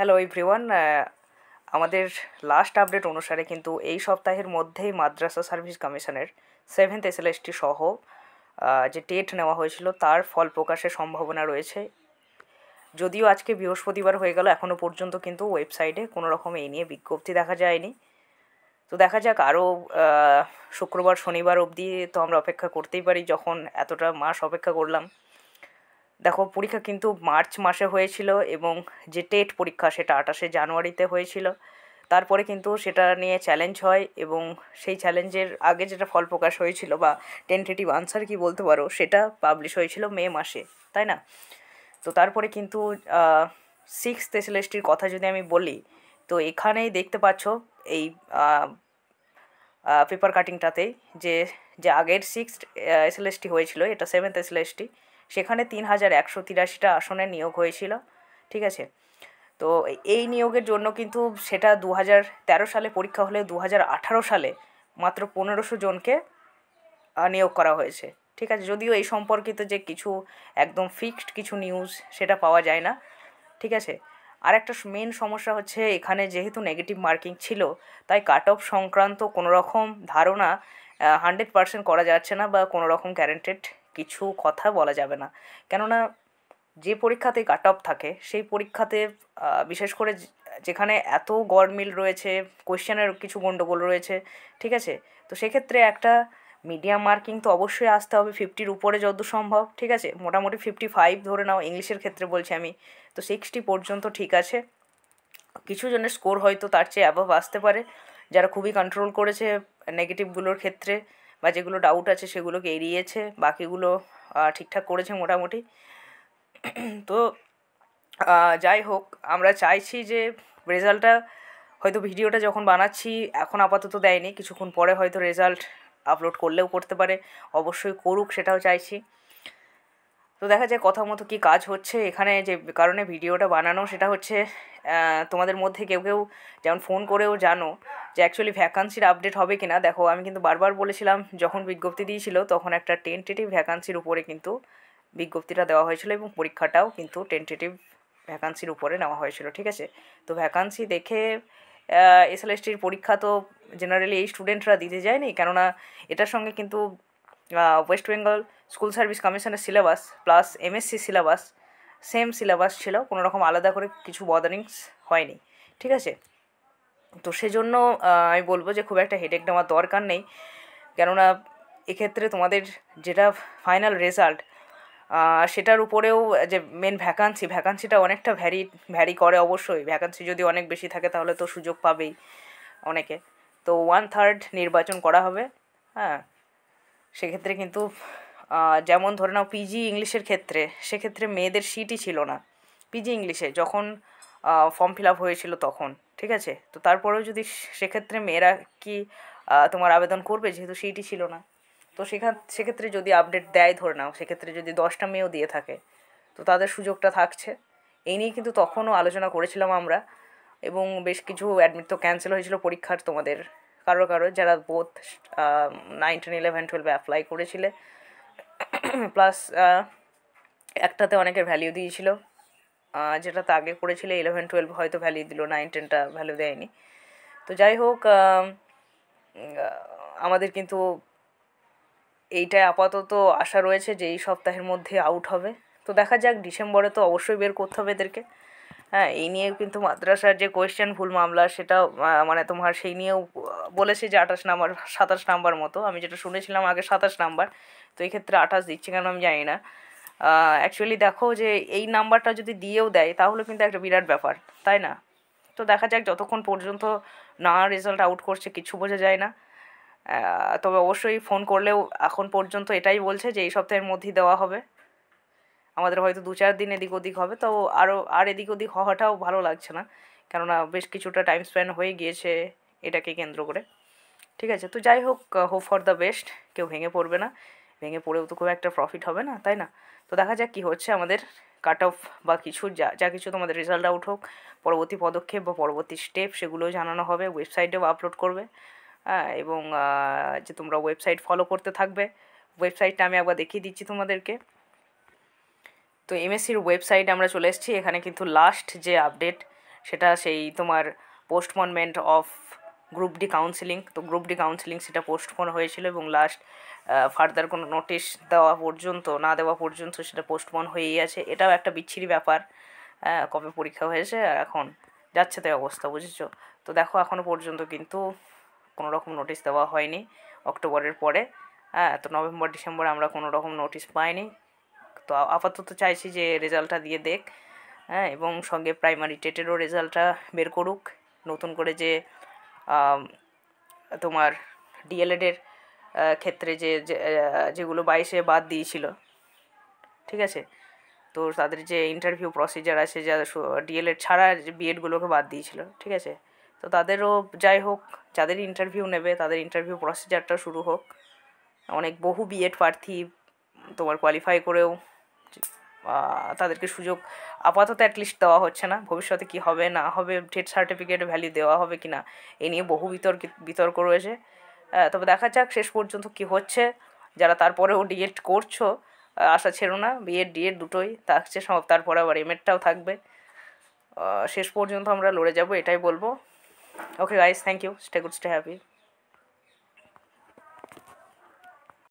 Hello everyone, আমাদের last update অনুসারে কিন্তু এই সপ্তাহের মধ্যেই মাদ্রাসা সার্ভিস কমিশনের 7th SLST সহ যে টেট নেওয়া হয়েছিল তার ফল প্রকাশের সম্ভাবনা রয়েছে। যদিও আজকে বৃহস্পতিবার হয়ে গেল, এখনও পর্যন্ত কিন্তু ওয়েবসাইটে কোনো রকম এই নিয়ে বিজ্ঞপ্তি দেখা যায়নি। তো দেখা যাক, আরও শুক্রবার শনিবার অবধি তো আমরা অপেক্ষা করতেই পারি। যখন এতটা মাস অপেক্ষা করলাম, দেখো পরীক্ষা কিন্তু মার্চ মাসে হয়েছিল এবং যে টেট পরীক্ষা সেটা 28শে জানুয়ারিতে হয়েছিল। তারপরে কিন্তু সেটা নিয়ে চ্যালেঞ্জ হয় এবং সেই চ্যালেঞ্জের আগে যেটা ফল প্রকাশ হয়েছিল বা টেন্টেটিভ আনসার কি বলতে পারো, সেটা পাবলিশ হয়েছিল মে মাসে, তাই না? তো তারপরে কিন্তু 6th SLSTর কথা যদি আমি বলি, তো এখানেই দেখতে পাচ্ছ এই পেপার কাটিংটাতেই যে যে আগের 6th SLST হয়েছিল, এটা 7th SLST, সেখানে 3183টা আসনে নিয়োগ হয়েছিল, ঠিক আছে? তো এই নিয়োগের জন্য কিন্তু সেটা 2013 সালে পরীক্ষা হলে 2018 সালে মাত্র 1500 জনকে নিয়োগ করা হয়েছে, ঠিক আছে? যদিও এই সম্পর্কিত যে কিছু একদম ফিক্সড কিছু নিউজ সেটা পাওয়া যায় না, ঠিক আছে? আর একটা মেন সমস্যা হচ্ছে, এখানে যেহেতু নেগেটিভ মার্কিং ছিল, তাই কাট অফ সংক্রান্ত কোনো রকম ধারণা 100% করা যাচ্ছে না বা কোনো রকম গ্যারেন্টেড কিছু কথা বলা যাবে না। কেননা যে পরীক্ষাতে কাট অফ থাকে সেই পরীক্ষাতে বিশেষ করে যেখানে এত গরমিল রয়েছে, কোয়েশ্চেনের কিছু গণ্ডগোল রয়েছে, ঠিক আছে? তো সেক্ষেত্রে একটা মিডিয়াম মার্কিং তো অবশ্যই আসতে হবে 50-র উপরে যতদূর সম্ভব, ঠিক আছে? মোটামুটি 55 ধরে নাও, ইংলিশের ক্ষেত্রে বলছি আমি। তো 60 পর্যন্ত ঠিক আছে। কিছু জনের স্কোর হয়তো তার চেয়ে অ্যাবভ আসতে পারে, যারা খুবই কন্ট্রোল করেছে নেগেটিভগুলোর ক্ষেত্রে বা যেগুলো ডাউট আছে সেগুলোকে এড়িয়েছে, বাকিগুলো ঠিকঠাক করেছে মোটামুটি। তো যাই হোক, আমরা চাইছি যে রেজাল্টটা, হয়তো ভিডিওটা যখন বানাচ্ছি এখন আপাতত দেয়নি, কিছুক্ষণ পরে হয়তো রেজাল্ট আপলোড করলেও করতে পারে, অবশ্যই করুক, সেটাও চাইছি। তো দেখা যায় কথা মতো কী কাজ হচ্ছে এখানে। যে কারণে ভিডিওটা বানানো সেটা হচ্ছে, তোমাদের মধ্যে কেউ কেউ যেমন ফোন করেও জানো যে অ্যাকচুয়ালি ভ্যাকান্সির আপডেট হবে কি না। দেখো, আমি কিন্তু বারবার বলেছিলাম, যখন বিজ্ঞপ্তি দিয়েছিল তখন একটা টেন্টেটিভ ভ্যাকান্সির উপরে কিন্তু বিজ্ঞপ্তিটা দেওয়া হয়েছিল এবং পরীক্ষাটাও কিন্তু টেন্টেটিভ ভ্যাকান্সির উপরে নেওয়া হয়েছিল, ঠিক আছে? তো ভ্যাকান্সি দেখে SLSTর পরীক্ষা তো জেনারেলি এই স্টুডেন্টরা দিতে যায়নি, কেননা এটার সঙ্গে কিন্তু ওয়েস্ট বেঙ্গল স্কুল সার্ভিস কমিশনের syllabus plus MSc syllabus same syllabus ছিল, কোনো রকম আলাদা করে কিছু বদারিংস হয়নি, ঠিক আছে? তো সেজন্য আমি বলবো যে খুব একটা হেডেক নেওয়ার দরকার নেই, কেননা এক্ষেত্রে তোমাদের যেটা ফাইনাল রেজাল্ট সেটার উপরেও যে মেন ভ্যাকান্সিটা অনেকটা ভ্যারি করে। অবশ্যই ভ্যাকান্সি যদি অনেক বেশি থাকে তাহলে তো সুযোগ পাবেই অনেকে। তো 1/3 নির্বাচন করা হবে, হ্যাঁ। সেক্ষেত্রে কিন্তু যেমন ধরে নাও পিজি ইংলিশের ক্ষেত্রে, সেক্ষেত্রে মেয়েদের সিটই ছিল না পিজি ইংলিশে যখন ফর্ম ফিল আপ হয়েছিল তখন, ঠিক আছে? তো তারপরেও যদি সেক্ষেত্রে মেয়েরা কি তোমার আবেদন করবে, যেহেতু সিটই ছিল না? তো সেক্ষেত্রে যদি আপডেট দেয়, ধরে নাও সেক্ষেত্রে যদি 10টা মেয়েও দিয়ে থাকে, তো তাদের সুযোগটা থাকছে। এই নিয়ে কিন্তু তখনও আলোচনা করেছিলাম আমরা, এবং বেশ কিছু অ্যাডমিট তো ক্যান্সেল হয়েছিল পরীক্ষার, তোমাদের কারো যারা বোথ 9, 10, 11, 12 অ্যাপ্লাই করেছিলে, প্লাস একটাতে অনেকের ভ্যালিউ দিয়েছিল, যেটাতে আগে করেছিল 11, 12 হয়তো ভ্যালিউ দিল, 9, 10টা ভ্যালু দেয়নি। তো যাই হোক, আমাদের কিন্তু এইটাই আপাতত আশা রয়েছে যে এই সপ্তাহের মধ্যে আউট হবে। তো দেখা যাক, ডিসেম্বরে তো অবশ্যই বের করতে হবে এদেরকে। হ্যাঁ, এই নিয়ে কিন্তু মাদ্রাসার যে কোয়েশ্চেন ভুল মামলা সেটা মানে তোমার সেই নিয়েও বলেছে যে 28 নাম্বার 27 নাম্বার মতো, আমি যেটা শুনেছিলাম আগে 27 নাম্বার, তো এই ক্ষেত্রে 28 দিচ্ছে কেন আমি জানি না। অ্যাকচুয়ালি দেখো, যে এই নাম্বারটা যদি দিয়েও দেয় তাহলে কিন্তু একটা বিরাট ব্যাপার, তাই না? তো দেখা যাক, যতক্ষণ পর্যন্ত না রেজাল্ট আউট করছে কিছু বোঝা যায় না। তবে অবশ্যই ফোন করলেও এখন পর্যন্ত এটাই বলছে যে এই সপ্তাহের মধ্যেই দেওয়া হবে। আমাদের হয়তো 2-4 দিন এদিক ওদিক হবে, তো আর এদিক ওদিক হওয়াটাও ভালো লাগছে না, কেননা বেশ কিছুটা টাইম স্পেন্ড হয়ে গিয়েছে এটাকে কেন্দ্র করে, ঠিক আছে? তো যাই হোক, হোপ ফর দ্য বেস্ট, কেউ ভেঙে পড়বে না, ভেঙে পড়েও তো খুব একটা প্রফিট হবে না, তাই না? তো দেখা যাক কী হচ্ছে আমাদের কাট অফ বা কিছু যা যা কিছু তোমাদের রেজাল্ট আউট হোক, পরবর্তী পদক্ষেপ বা পরবর্তী স্টেপ সেগুলোও জানানো হবে, ওয়েবসাইটেও আপলোড করবে। হ্যাঁ, এবং যে তোমরা ওয়েবসাইট ফলো করতে থাকবে। ওয়েবসাইটটা আমি একবার দেখিয়ে দিচ্ছি তোমাদেরকে। তো MSCর ওয়েবসাইটে আমরা চলে এসেছি। এখানে কিন্তু লাস্ট যে আপডেট সেটা সেই তোমার postponement of group D counselling, তো গ্রুপ ডি কাউন্সিলিং সেটা পোস্টপোন হয়েছিল এবং লাস্ট ফার্দার কোনো নোটিশ না দেওয়া পর্যন্ত সেটা পোস্টপোন হয়েই আছে। এটাও একটা বিচ্ছিরি ব্যাপার। কবে পরীক্ষা হয়েছে আর এখন যাচ্ছে তাই অবস্থা, বুঝেছো? তো দেখো এখনও পর্যন্ত কিন্তু কোনো রকম নোটিশ দেওয়া হয়নি অক্টোবরের পরে। তো নভেম্বর ডিসেম্বর আমরা কোনো রকম নোটিশ পাইনি। তো আপাতত চাইছি যে রেজাল্টটা দিয়ে দেখ, এবং সঙ্গে প্রাইমারি টেটেরও রেজাল্টটা বের করুক। নতুন করে যে তোমার ডিএলএডের ক্ষেত্রে যেগুলো 22-এ বাদ দিয়েছিল, ঠিক আছে, তো তাদের যে ইন্টারভিউ প্রসিজার আছে, যা ডিএলএড ছাড়া যে বিএডগুলোকে বাদ দিয়েছিল, ঠিক আছে, তো তাদেরও যাই হোক, যাদের ইন্টারভিউ নেবে তাদের ইন্টারভিউ প্রসিজারটা শুরু হোক। অনেক বহু বিএড প্রার্থী তোমার কোয়ালিফাই করেও তাদেরকে সুযোগ আপাতত অ্যাটলিস্ট দেওয়া হচ্ছে না। ভবিষ্যতে কি হবে না হবে, টেট সার্টিফিকেটে ভ্যালু দেওয়া হবে কি না, এ নিয়ে বহু বিতর্ক রয়েছে। তবে দেখা যাক শেষ পর্যন্ত কি হচ্ছে। যারা তারপরেও ডিএড করছো, আশা ছেড়ো না, বিএড ডিএড দুটোই থাকছে সব, তারপরে আবার এমএডটাও থাকবে। শেষ পর্যন্ত আমরা লড়ে যাব, এটাই বলবো। Okay guys, thank you, stay good, stay happy.